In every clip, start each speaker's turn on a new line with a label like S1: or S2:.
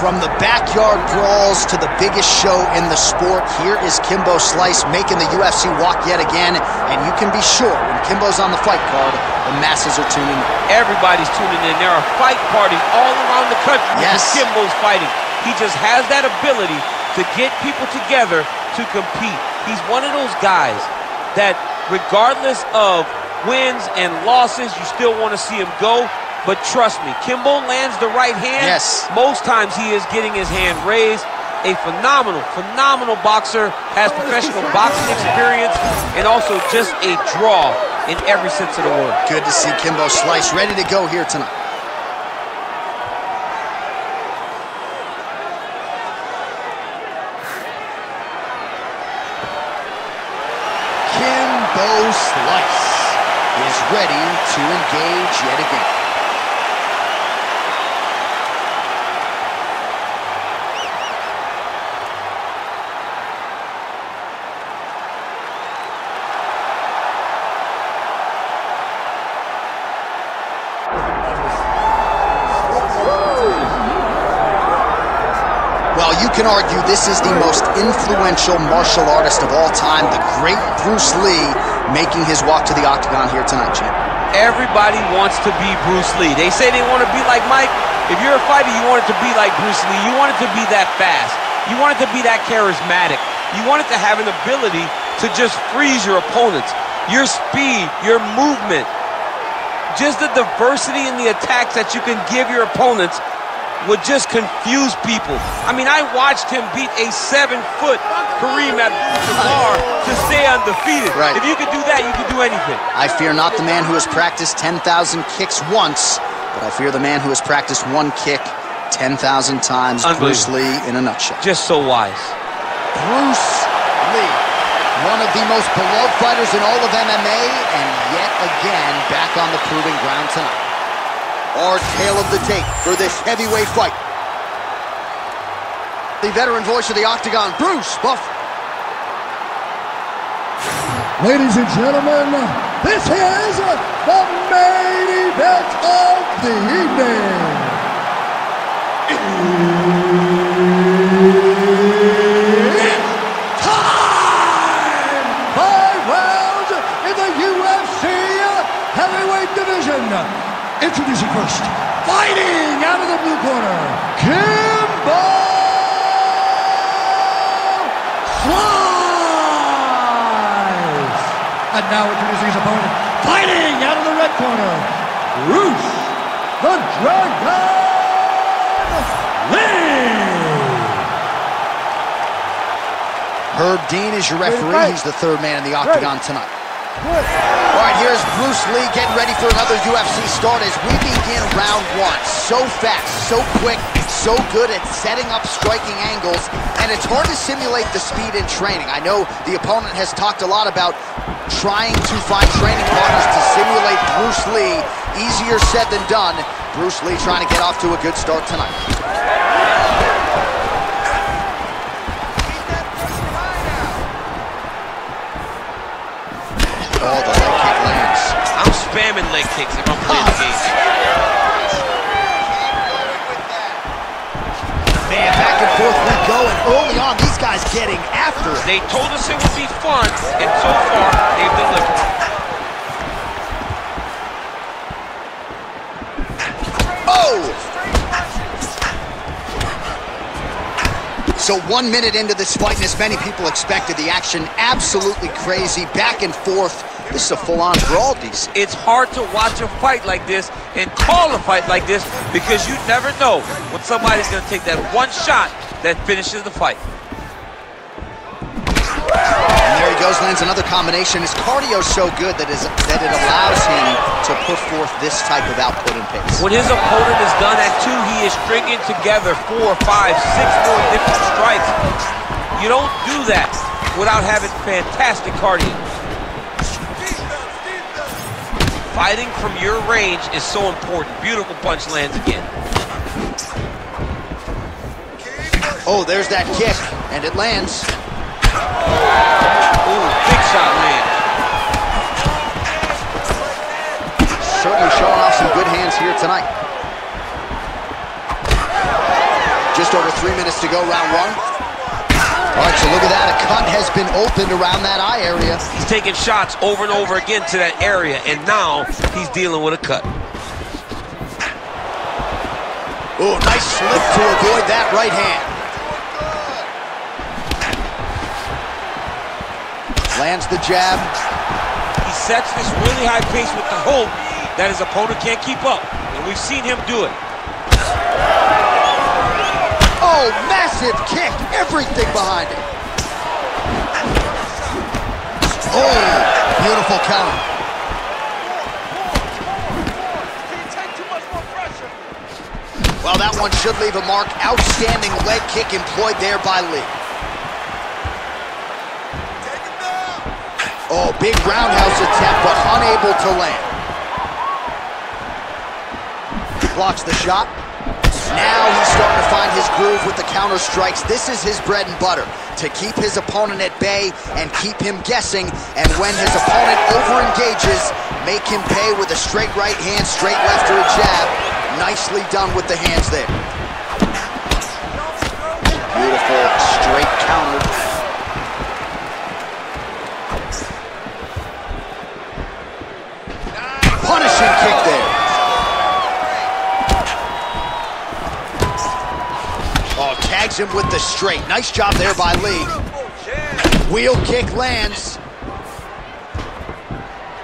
S1: From the backyard brawls to the biggest show in the sport, here is Kimbo Slice making the UFC walk yet again, and you can be sure when Kimbo's on the fight card, the masses are tuning in.
S2: Everybody's tuning in. There are fight parties all around the country when Kimbo's fighting. He just has that ability to get people together to compete. He's one of those guys that regardless of wins and losses, you still want to see him go. But trust me, Kimbo lands the right hand.
S1: Yes.
S2: Most times he is getting his hand raised. A phenomenal boxer, has professional boxing experience, and also just a draw in every sense of the word.
S1: Good to see Kimbo Slice ready to go here tonight. Kimbo Slice is ready to engage yet again. Well, you can argue this is the most influential martial artist of all time, the great Bruce Lee, making his walk to the octagon here tonight, champ.
S2: Everybody wants to be Bruce Lee. They say they want to be like Mike. If you're a fighter, you want it to be like Bruce Lee. You want it to be that fast. You want it to be that charismatic. You want it to have an ability to just freeze your opponents. Your speed, your movement, just the diversity in the attacks that you can give your opponents would just confuse people. I mean, I watched him beat a 7-foot Kareem Abdul-Jabbar to stay undefeated.
S1: Right.
S2: If you could do that, you could do anything.
S1: I fear not the man who has practiced 10,000 kicks once, but I fear the man who has practiced one kick 10,000 times. Bruce Lee in a nutshell.
S2: Just so wise.
S1: Bruce Lee, one of the most beloved fighters in all of MMA, and yet again back on the proving ground tonight. Our tale of the tape for this heavyweight fight. The veteran voice of the octagon, Bruce Buffer.
S3: Ladies and gentlemen, this is the main event of the evening. It's time! 5 rounds in the UFC heavyweight division. Introducing first, fighting out of the blue corner, Kimbo Slice. And now introducing his opponent, fighting out of the red corner, Bruce the Dragon Lee.
S1: Herb Dean is your referee. He's the third man in the octagon tonight. All right, here's Bruce Lee getting ready for another UFC start as we begin round one. So fast, so quick, so good at setting up striking angles, and it's hard to simulate the speed in training. I know the opponent has talked a lot about trying to find training partners to simulate Bruce Lee. Easier said than done. Bruce Lee trying to get off to a good start tonight. Oh, the leg kick lands.
S2: I'm spamming leg kicks if I'm playing the game.
S1: Man, back and forth we go, and early on, these guys getting after it.
S2: They told us it would be fun, and so far, they've delivered.
S1: Oh! So 1 minute into this fight, and as many people expected, the action absolutely crazy, back and forth. This is a full-on brawl, DC.
S2: It's hard to watch a fight like this and call a fight like this because you never know when somebody's going to take that one shot that finishes the fight.
S1: And there he goes, lands another combination. His cardio's so good that it allows him to put forth this type of output and pace.
S2: When his opponent is done at 2, he is stringing together 4, 5, 6 more different strikes. You don't do that without having fantastic cardio. Fighting from your range is so important. Beautiful punch lands again.
S1: Oh, there's that kick, and it lands.
S2: Ooh, big shot lands.
S1: Certainly showing off some good hands here tonight. Just over 3 minutes to go, round one. All right, so look at that. A cut has been opened around that eye area.
S2: He's taking shots over and over again to that area, and now he's dealing with a cut.
S1: Oh, nice slip to avoid that right hand. Lands the jab.
S2: He sets this really high pace with the hope that his opponent can't keep up, and we've seen him do it.
S1: Oh, massive kick, everything behind it. Oh, beautiful counter. Well, that one should leave a mark. Outstanding leg kick employed there by Lee. Oh, big roundhouse attempt, but unable to land. Blocks the shot. Now he's starting to find his groove with the counter strikes. This is his bread and butter, to keep his opponent at bay and keep him guessing. And when his opponent over-engages, make him pay with a straight right hand, straight left, or a jab. Nicely done with the hands there. Beautiful straight counter. Punishing kick there. Oh, tags him with the straight. Nice job there by Lee. Wheel kick lands.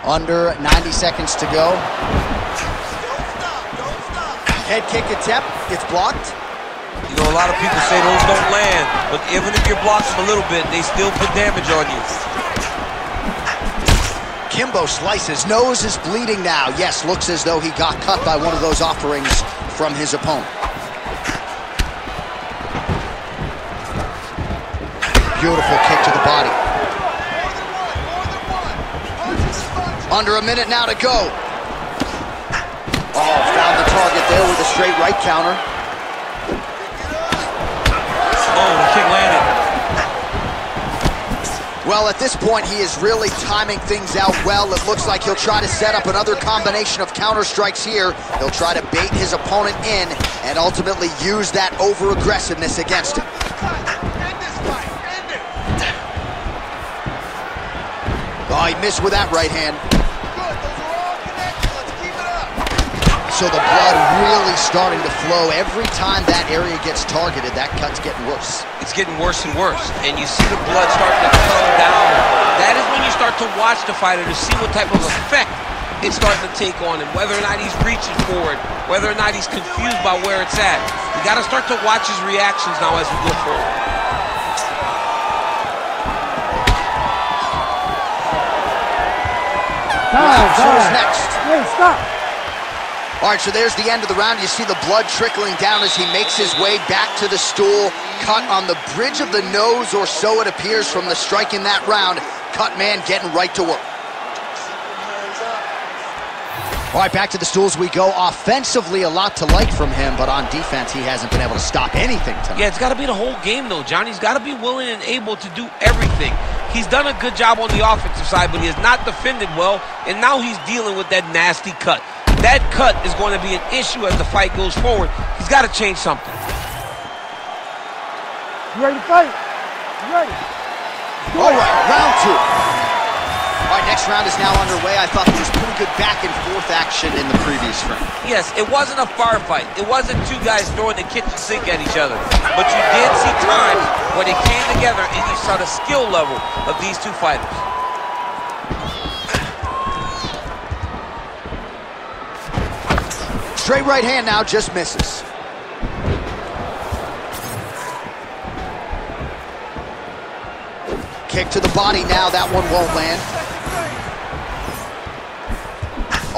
S1: Under 90 seconds to go. Head kick attempt, it's blocked.
S2: You know, a lot of people say those don't land, but even if you're blocked them a little bit, they still put damage on you.
S1: Kimbo slices, nose is bleeding now. Yes, looks as though he got cut by one of those offerings from his opponent. Beautiful kick to the body. Under a minute now to go. Oh, found the target there with a straight right counter.
S2: Oh, the kick landed.
S1: Well, at this point, he is really timing things out well. It looks like he'll try to set up another combination of counter strikes here. He'll try to bait his opponent in and ultimately use that over-aggressiveness against him. Oh, he missed with that right hand. So the blood really starting to flow. Every time that area gets targeted, that cut's getting worse.
S2: It's getting worse and worse, and you see the blood starting to come down. That is when you start to watch the fighter to see what type of effect it's starting to take on him, whether or not he's reaching for it, whether or not he's confused by where it's at. You got to start to watch his reactions now as we go forward.
S1: Who's next?
S4: Hey, stop.
S1: All right, so there's the end of the round. You see the blood trickling down as he makes his way back to the stool. Cut on the bridge of the nose, or so it appears from the strike in that round. Cut man getting right to work. All right, back to the stools we go. Offensively, a lot to like from him, but on defense, he hasn't been able to stop anything tonight. Yeah,
S2: it's got to be the whole game, though, John. He's got to be willing and able to do everything. He's done a good job on the offensive side, but he has not defended well, and now he's dealing with that nasty cut. That cut is going to be an issue as the fight goes forward. He's got to change something.
S4: You ready to fight? You ready?
S1: All right, round two. All right, next round is now underway. I thought there was pretty good back and forth action in the previous round.
S2: Yes, it wasn't a firefight. It wasn't two guys throwing the kitchen sink at each other. But you did see times where they came together and you saw the skill level of these two fighters.
S1: Straight right hand now, just misses. Kick to the body now, that one won't land.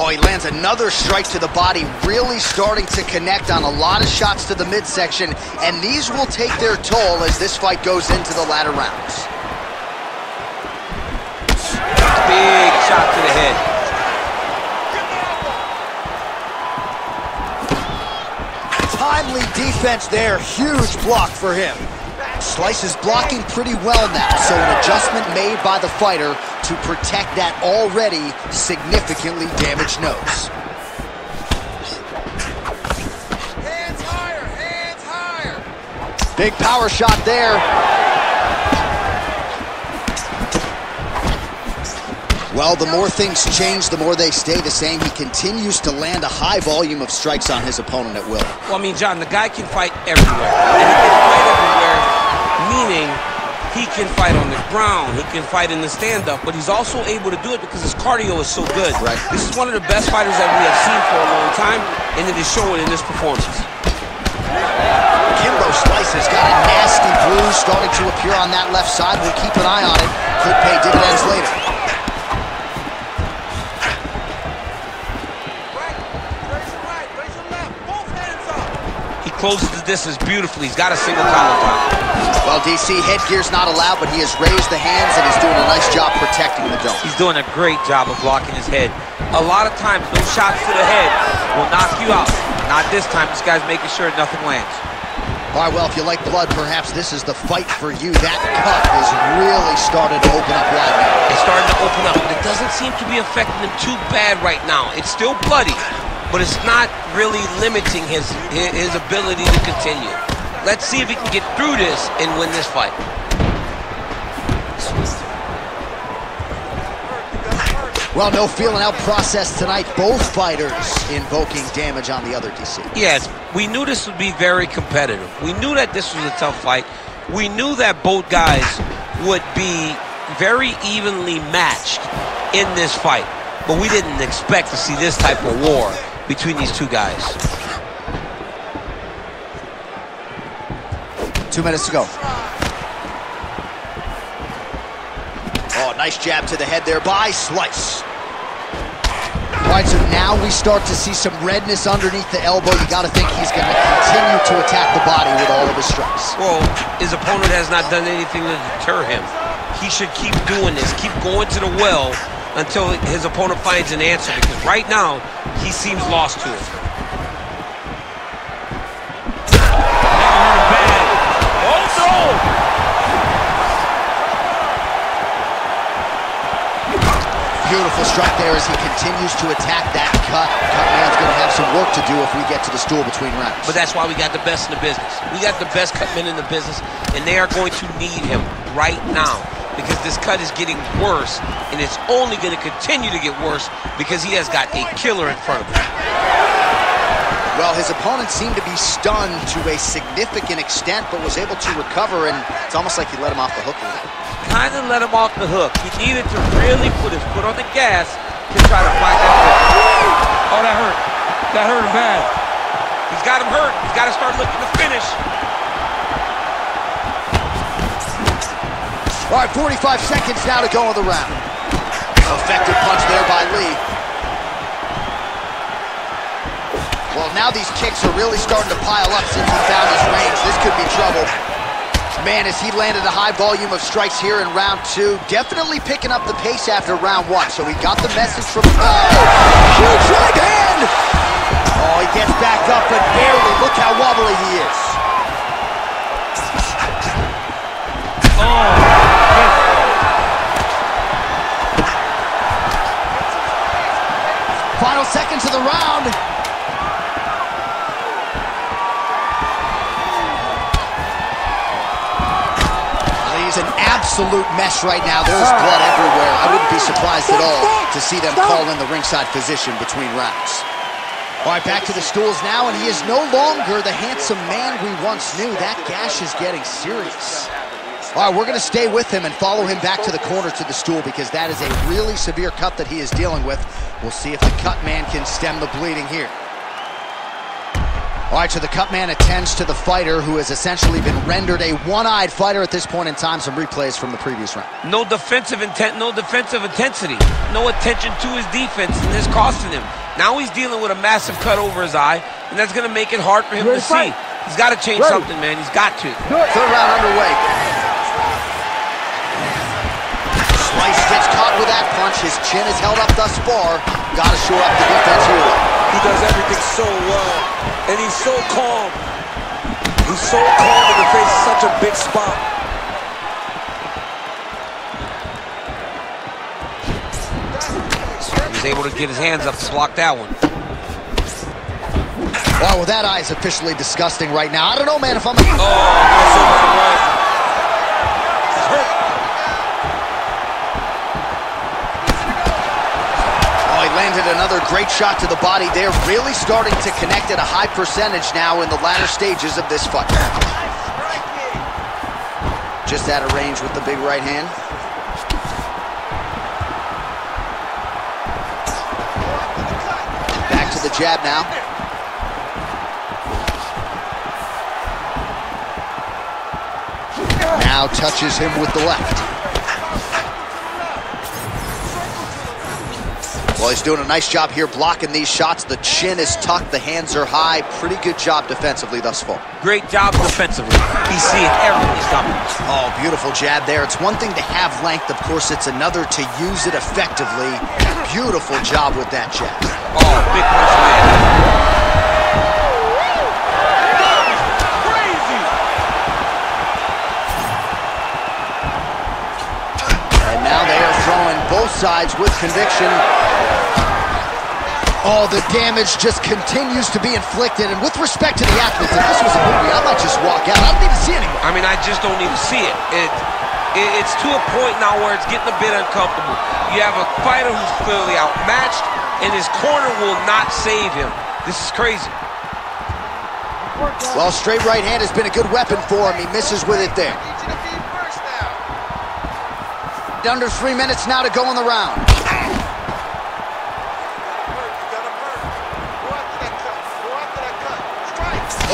S1: Oh, he lands another strike to the body, really starting to connect on a lot of shots to the midsection, and these will take their toll as this fight goes into the latter rounds.
S2: Big shot to the head.
S1: Timely defense there, huge block for him. Slice is blocking pretty well now, so an adjustment made by the fighter to protect that already significantly damaged nose.
S5: Hands higher, hands higher.
S1: Big power shot there. Well, the more things change, the more they stay the same. He continues to land a high volume of strikes on his opponent at will.
S2: Well, I mean, John, the guy can fight everywhere. And he can fight everywhere, meaning he can fight on the ground, he can fight in the stand-up, but he's also able to do it because his cardio is so good.
S1: Right.
S2: This is one of the best fighters that we have seen for a long time, and it is showing in this performance.
S1: Kimbo slice has got a nasty bruise starting to appear on that left side. We'll keep an eye on it. Could pay dividends later.
S2: He closes the distance beautifully. He's got a single collar top.
S1: Well, DC, headgear's not allowed, but he has raised the hands and he's doing a nice job protecting the dome.
S2: He's doing a great job of blocking his head. A lot of times, those shots to the head will knock you out. Not this time. This guy's making sure nothing lands.
S1: All right, well, if you like blood, perhaps this is the fight for you. That cut is really starting to open up wide now.
S2: It's starting to open up, but it doesn't seem to be affecting him too bad right now. It's still bloody, but it's not really limiting his ability to continue. Let's see if he can get through this and win this fight.
S1: Well, no feeling out process tonight. Both fighters invoking damage on the other, DC.
S2: Yes, we knew this would be very competitive. We knew that this was a tough fight. We knew that both guys would be very evenly matched in this fight. But we didn't expect to see this type of war between these two guys.
S1: 2 minutes to go. Oh, nice jab to the head there by Slice. All right, so now we start to see some redness underneath the elbow. You got to think he's going to continue to attack the body with all of his strikes.
S2: Well, his opponent has not done anything to deter him. He should keep doing this, keep going to the well until his opponent finds an answer, because right now, he seems lost to it.
S1: Beautiful strike there as he continues to attack that cut. Cutman's going to have some work to do if we get to the stool between rounds.
S2: But that's why we got the best in the business. We got the best cutmen in the business, and they are going to need him right now because this cut is getting worse, and it's only going to continue to get worse because he has got a killer in front of him.
S1: Well, his opponent seemed to be stunned to a significant extent, but was able to recover, and it's almost like he let him off the hook a little.
S2: Kind of let him off the hook. He needed to really put his foot on the gas to try to find that hook. Oh, that hurt. That hurt him bad. He's got him hurt. He's got to start looking to finish.
S1: All right, 45 seconds now to go in the round. Effective punch there by Lee. Well, now these kicks are really starting to pile up since he found his range. This could be trouble. Man, as he landed a high volume of strikes here in round two, definitely picking up the pace after round one. So he got the message from... Oh! Huge right hand! Oh, he gets back up, but barely. Look how wobbly he is.
S2: Oh!
S1: Final seconds of the round. An absolute mess right now. There's blood everywhere. I wouldn't be surprised at all to see them call in the ringside physician between rounds. All right, back to the stools now, and he is no longer the handsome man we once knew. That gash is getting serious. All right, we're going to stay with him and follow him back to the corner to the stool because that is a really severe cut that he is dealing with. We'll see if the cut man can stem the bleeding here. All right, so the cut man attends to the fighter who has essentially been rendered a one-eyed fighter at this point in time. Some replays from the previous round.
S2: No defensive intent, no defensive intensity, no attention to his defense, and this costing him. Now he's dealing with a massive cut over his eye, and that's going to make it hard for him to see. He's got to change something, man. He's got to.
S1: Third round underway. Slice gets caught with that punch. His chin is held up thus far. Got to shore up the defense here.
S5: He does everything so well, and he's so calm. He's so calm in the face of such a big spot.
S2: He's able to get his hands up to block that one.
S1: Oh, well, that eye is officially disgusting right now. I don't know, man, if I'm...
S5: Oh, that's so right.
S1: Oh, he landed another great shot to the body there. Really starting to connect at a high percentage now in the latter stages of this fight. Just out of range with the big right hand. Back to the jab now. Now touches him with the left. Well, he's doing a nice job here blocking these shots. The chin is tucked, the hands are high. Pretty good job defensively thus far.
S2: Great job defensively. He's seeing everything coming.
S1: Oh, beautiful jab there. It's one thing to have length, of course, it's another to use it effectively. Beautiful job with that jab.
S2: Oh, big punch man.
S1: Both sides with conviction. Oh, the damage just continues to be inflicted. And with respect to the athletes, if this was a movie, I might just walk out. I don't even see anymore.
S2: I mean, I just don't even see it. It's to a point now where it's getting a bit uncomfortable. You have a fighter who's clearly outmatched, and his corner will not save him. This is crazy.
S1: Well, straight right hand has been a good weapon for him. He misses with it there. Under 3 minutes now to go in the round.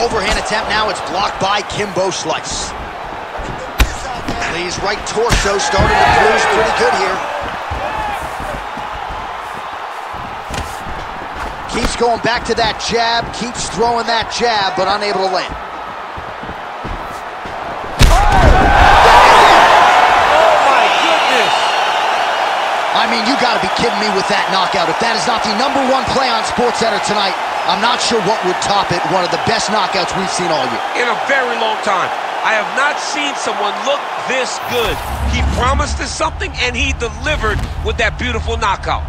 S1: Overhand attempt now, it's blocked by Kimbo slice. Lee's right torso starting to bruise pretty good here. Keeps going back to that jab, keeps throwing that jab, but unable to land. I mean, you gotta be kidding me with that knockout. If that is not the #1 play on SportsCenter tonight, I'm not sure what would top it. One of the best knockouts we've seen all year.
S2: In a very long time. I have not seen someone look this good. He promised us something, and he delivered with that beautiful knockout.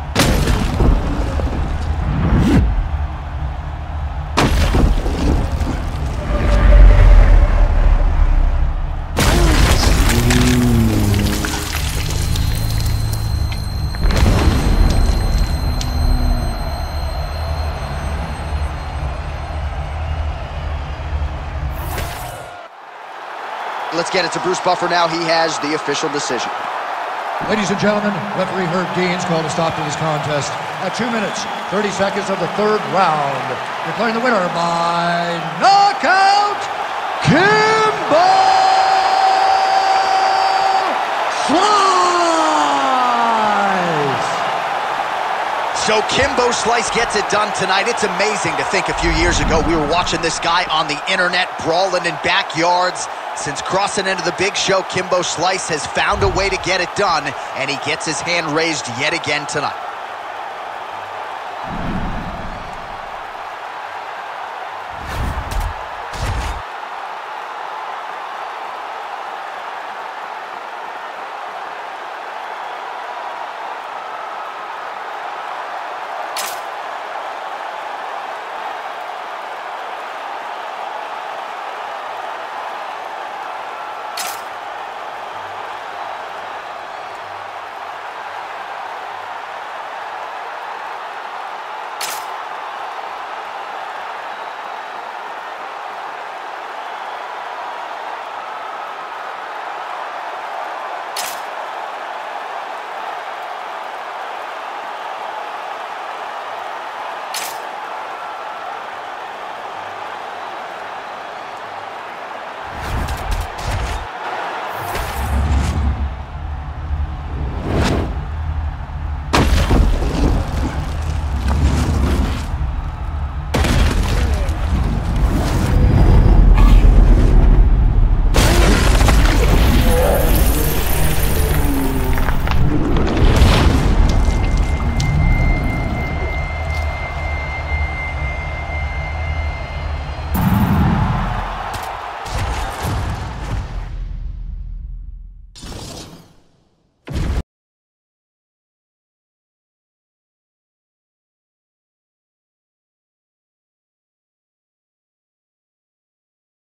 S1: Let's get it to Bruce Buffer now. He has the official decision.
S3: Ladies and gentlemen, referee Herb Dean's called a stop to this contest at 2 minutes, 30 seconds of the third round. Declaring the winner by knockout, Kimbo Slice!
S1: So Kimbo Slice gets it done tonight. It's amazing to think a few years ago we were watching this guy on the internet brawling in backyards. Since crossing into the big show, Kimbo Slice has found a way to get it done, and he gets his hand raised yet again tonight.